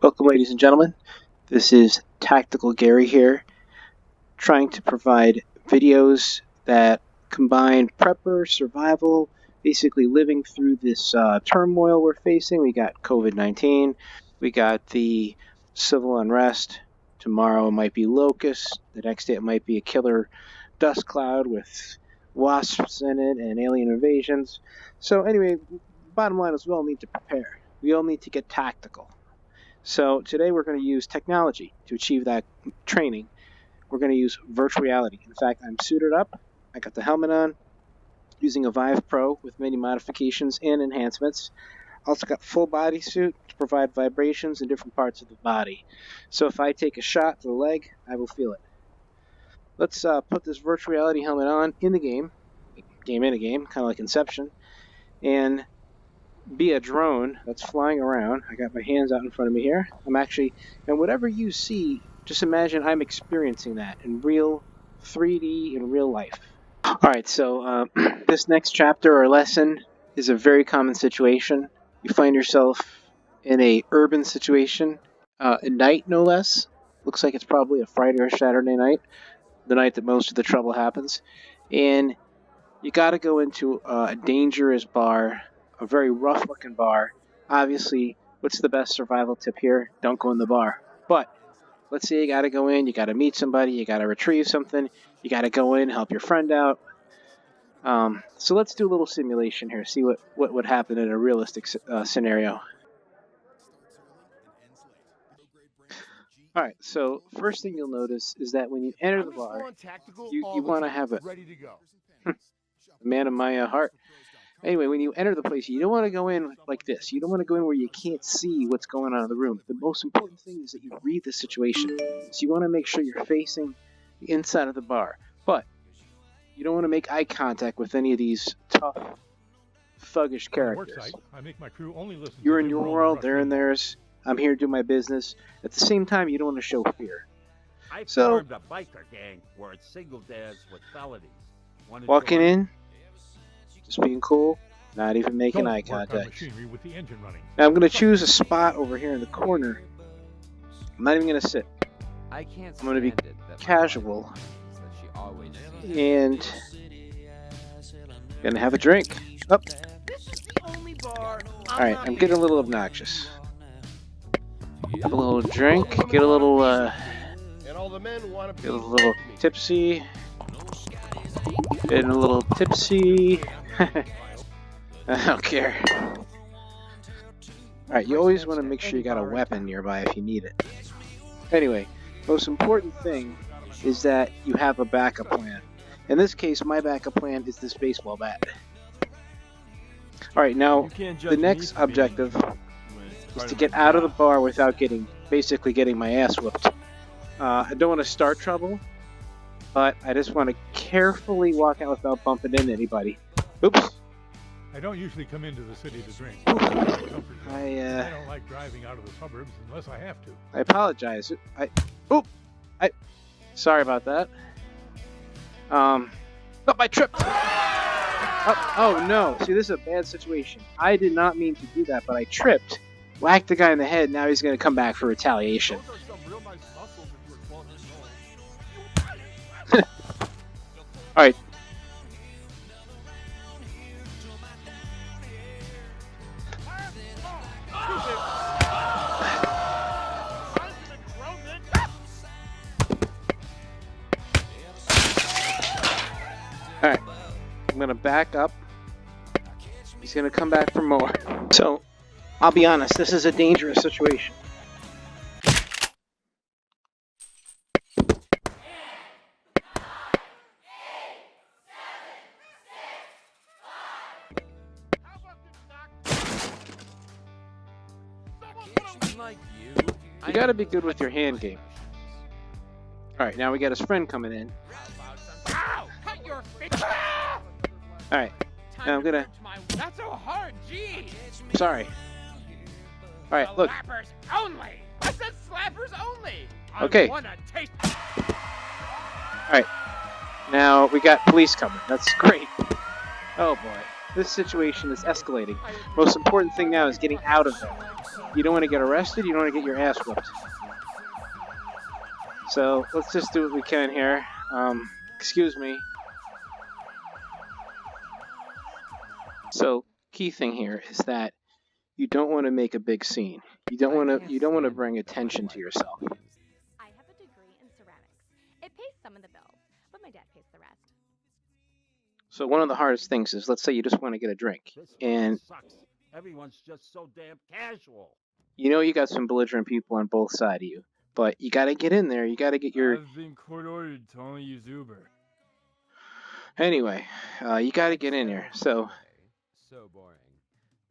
Welcome, ladies and gentlemen. This is Tactical Gary here, trying to provide videos that combine prepper, survival, basically living through this turmoil we're facing. We got COVID-19, we got the civil unrest. Tomorrow it might be locusts. The next day it might be a killer dust cloud with wasps in it and alien invasions. So anyway, bottom line is we all need to prepare. We all need to get tactical. So today we're going to use technology to achieve that training. We're going to use virtual reality. In fact, I'm suited up. I got the helmet on, using a Vive Pro with many modifications and enhancements. Also got full body suit to provide vibrations in different parts of the body. So if I take a shot to the leg, I will feel it. Let's put this virtual reality helmet on in the game in a game, kind of like Inception, and be a drone that's flying around. I got my hands out in front of me here. And whatever you see, just imagine I'm experiencing that in real 3D in real life. Alright, so this next chapter or lesson is a very common situation. You find yourself in a urban situation, at night no less. Looks like it's probably a Friday or Saturday night, the night that most of the trouble happens. And you gotta go into a dangerous bar, a very rough-looking bar. Obviously, what's the best survival tip here? Don't go in the bar. But let's say you got to go in, you got to meet somebody, you got to retrieve something, you got to go in, help your friend out. So let's do a little simulation here, see what would happen in a realistic scenario. All right, so first thing you'll notice is that when you enter the bar, you want to have a man of my heart. Anyway, when you enter the place, you don't want to go in like this. You don't want to go in where you can't see what's going on in the room. The most important thing is that you read the situation. So you want to make sure you're facing the inside of the bar. But you don't want to make eye contact with any of these tough, thuggish characters. You're in your world, they're in theirs. I'm here to do my business. At the same time, you don't want to show fear. So, a biker gang where it's single dads with felonies. Walking in, just being cool, not even making eye contact. Now I'm going to choose a spot over here in the corner. I'm not even going to sit. I'm going to be casual and going to have a drink. Up. Alright, I'm getting a little obnoxious. Have a little drink, get a little tipsy. Getting a little tipsy. I don't care. Alright, you always want to make sure you got a weapon nearby if you need it. Anyway, most important thing is that you have a backup plan. In this case, my backup plan is this baseball bat. Alright, now, the next objective is to get out of the bar without basically getting my ass whooped. I don't want to start trouble, but I just want to carefully walk out without bumping into anybody. Oops. I don't usually come into the city to drink. I don't like driving out of the suburbs unless I have to. I apologize. Sorry about that. I tripped. Oh no. See, this is a bad situation. I did not mean to do that, but I tripped. Whacked the guy in the head. Now he's going to come back for retaliation. Alright. Alright. I'm going to back up. He's going to come back for more. So, I'll be honest, this is a dangerous situation. You gotta be good with your hand game. Alright, now we got his friend coming in. Alright, now I'm gonna... Not so hard, gee! Sorry. Alright, look. Slappers only! I said slappers only! Okay. Alright, now we got police coming. That's great. Oh boy. This situation is escalating. Most important thing now is getting out of there. You don't want to get arrested, you don't want to get your ass whooped. So let's just do what we can here. Excuse me. So key thing here is that you don't want to make a big scene. You don't want to bring attention to yourself. I have a degree in ceramics. It pays some of the bills, but my dad pays the rest. So one of the hardest things is, let's say you just want to get a drink, This and sucks. Everyone's just so damn casual. you know you got some belligerent people on both sides of you, but you got to get in there. You got to get your. I've been court ordered to only use Uber. Anyway, you got to get in there. So boring.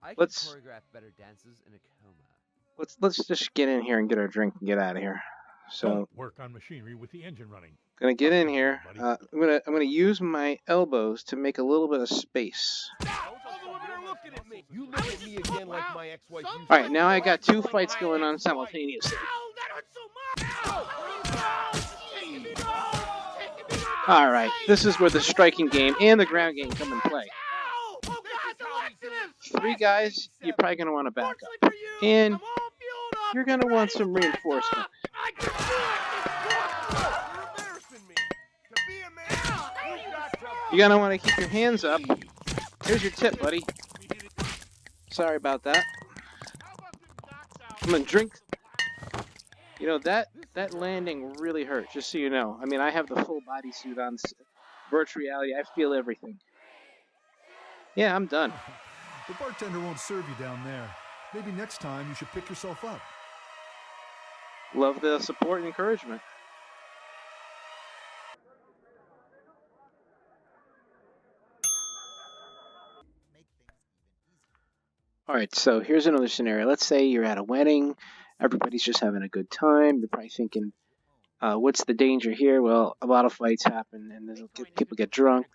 I let's choreograph better dances in a coma. let's just get in here and get our drink and get out of here. So Don't work on machinery with the engine running. gonna get in here. I'm gonna use my elbows to make a little bit of space. You look at me again like my ex-wife. All right, now I got two fights going on simultaneously. All right, this is where the striking game and the ground game come in play. 3 guys, you're probably gonna want to back up, and you're gonna want some reinforcement. You're gonna want to keep your hands up. Here's your tip, buddy. Sorry about that. I'm gonna drink. You know, that landing really hurt, just so you know. I mean, I have the full bodysuit on, virtual reality. I feel everything. Yeah, I'm done. The bartender won't serve you down there. Maybe next time you should pick yourself up. Love the support and encouragement. All right, so here's another scenario. Let's say you're at a wedding. Everybody's just having a good time. You're probably thinking, what's the danger here? Well, a lot of fights happen, and people get drunk.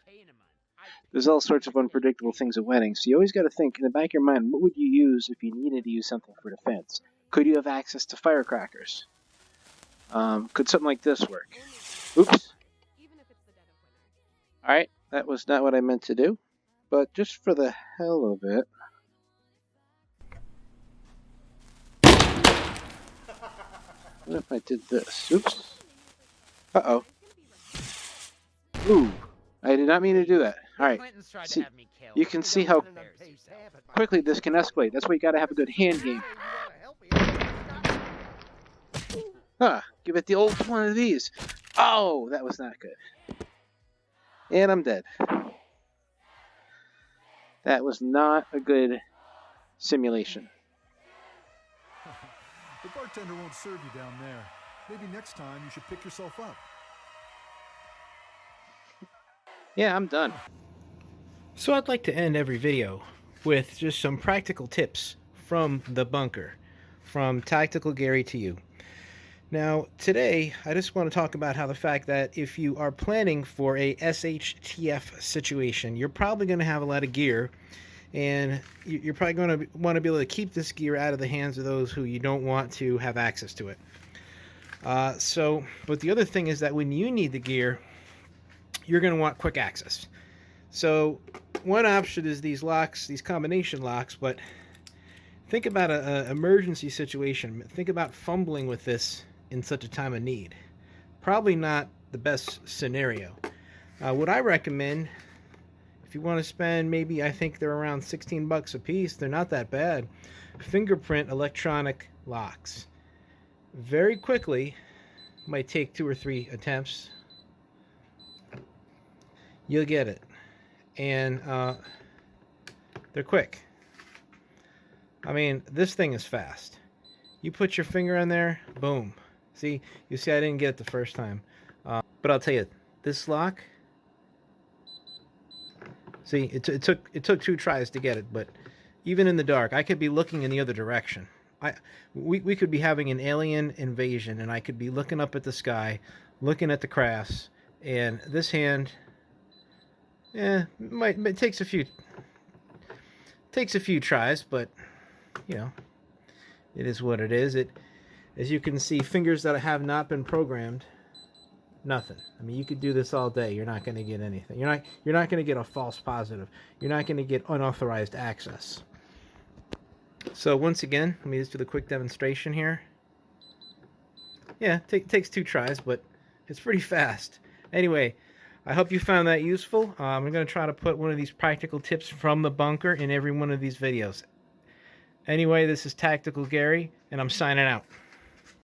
There's all sorts of unpredictable things at weddings. So you always got to think in the back of your mind, what would you use if you needed to use something for defense? Could you have access to firecrackers? Could something like this work? Oops. All right, that was not what I meant to do. But just for the hell of it. What if I did this? Oops. Uh-oh. Ooh. I did not mean to do that. Alright. You can see how quickly this can escalate. That's why you gotta have a good hand game. Huh. Give it the old one of these. Oh, that was not good. And I'm dead. That was not a good simulation. The bartender won't serve you down there. Maybe next time you should pick yourself up. Yeah, I'm done. So I'd like to end every video with just some practical tips from the bunker, from Tactical Gary to you. Now, today, I just want to talk about how the fact that if you are planning for a SHTF situation, you're probably going to have a lot of gear, and you're probably going to want to be able to keep this gear out of the hands of those who you don't want to have access to it. But the other thing is that when you need the gear, you're going to want quick access. So one option is these locks, these combination locks, but think about an emergency situation. Think about fumbling with this in such a time of need. Probably not the best scenario. What I recommend, if you want to spend maybe, I think they're around 16 bucks a piece, they're not that bad, fingerprint electronic locks. Very quickly, might take 2 or 3 attempts, you'll get it. And they're quick. I mean, this thing is fast. You put your finger in there, boom. See, you see I didn't get it the first time. But I'll tell you, this lock, see, it took 2 tries to get it, but even in the dark, I could be looking in the other direction. We could be having an alien invasion, and I could be looking up at the sky, looking at the crafts, and this hand, it takes a few tries, but you know, it is what it is. As you can see, fingers that have not been programmed Nothing. I mean, you could do this all day. You're not going to get anything. You're not going to get a false positive. You're not going to get unauthorized access. So once again, let me just do the quick demonstration here. Yeah, takes 2 tries, but it's pretty fast. Anyway, I hope you found that useful. I'm going to try to put one of these practical tips from the bunker in every one of these videos. Anyway, this is Tactical Gary, and I'm signing out.